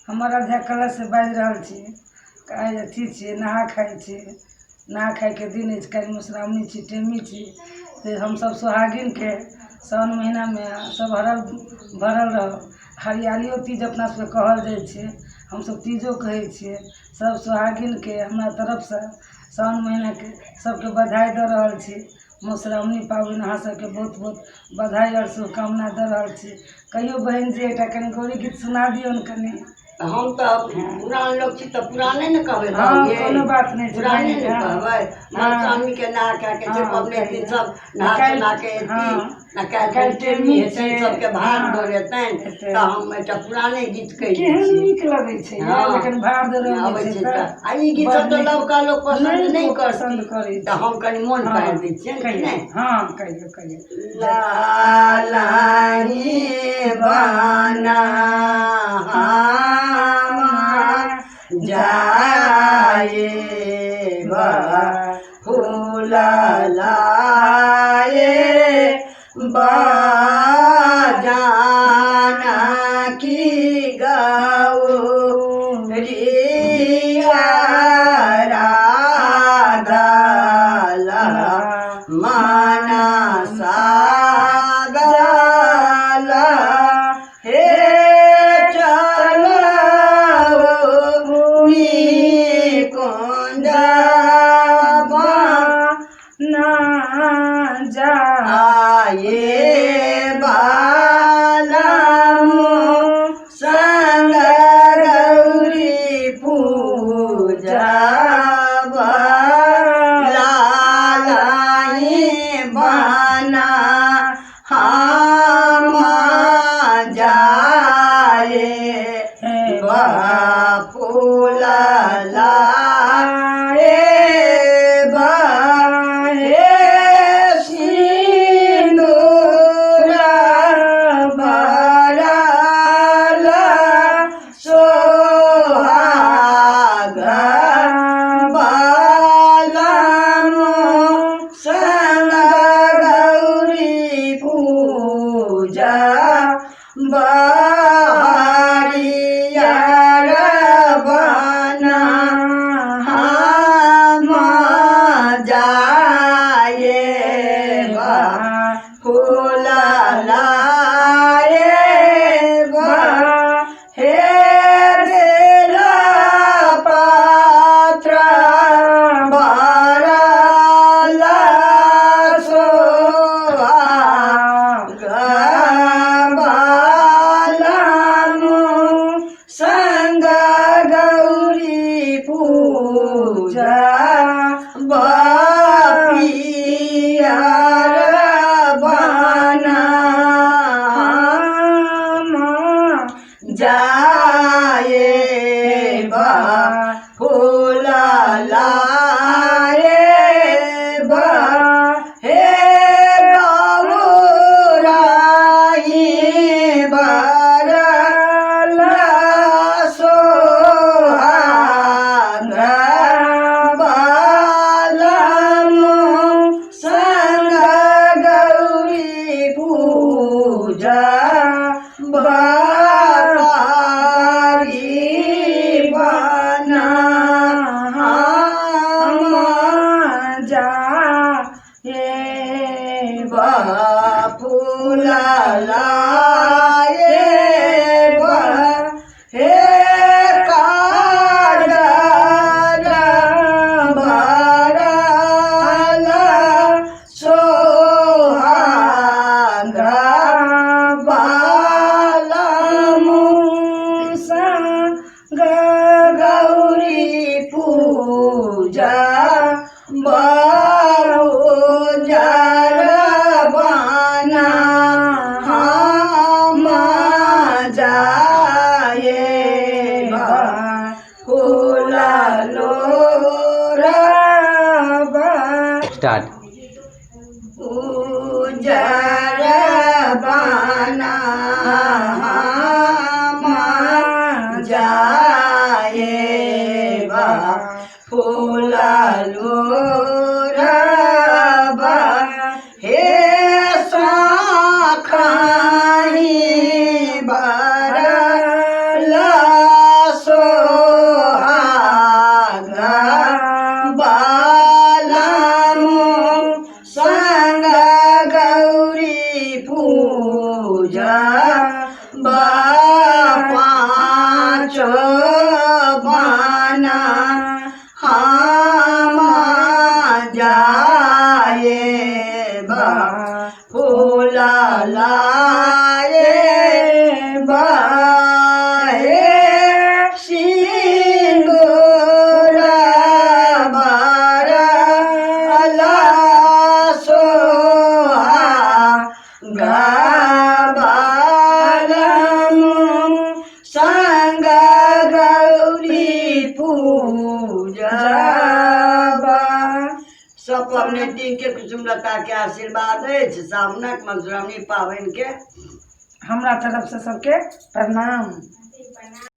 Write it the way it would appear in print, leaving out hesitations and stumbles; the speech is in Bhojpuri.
हम अराध्या कलश से बाजि रहल छी। काल्हि अथी छियै, नहा खाइ छी। नहा खाइके दिन अछि, काल्हि मधुश्रावणी छी, टेमी छी। से हमसब सोहागिनके सावन महीनामे सब हरल भरल रहब। हरियालियो तीज अपना सबके कहल जाइ छै, हमसब तीजो कहै छियै। सब सोहागिनके हमरा तरफसँ सावन महीनाके सबके बधाई दऽ रहल छी। मधुश्रावणी पाबनि अहाँ सबके बहुत बहुत बधाई और शुभकामना दऽ रहल छी। कहियो बहन जी एकटा कनि गौरी गीत सुना दियौन कनि। हम तो पुरान लोग छी तो पुराने न कहबे। हाँ, कोनो बात नहीं छै, पुराने न कहबे। मधुश्रावणी के नहा के जे पबनी दिन सब नहा सुना के काल्हि टेमी हेतै, सबके भाड़ दौड़ हेतैन, तऽ हम एकटा पुराने गीत कहि दै छी। केहन नीक लगै छै यार, लेकिन भाड़ दौड़ अबै छै तऽ आ ई गीत सब तो लवका लोग पसंद नहीं पसंद करै तऽ हम कनि मोन पारि दै छियै ने। हाँ, कहियो कहियो। लालाही बना जाए फूल लाए जाना की गौरी राधा मानसा गला हे पबनैतिन के कुसुम लता के आशीर्वाद अछि सावनक मधुश्रावणी पाबनि के हमरा तरफ से सबके प्रणाम।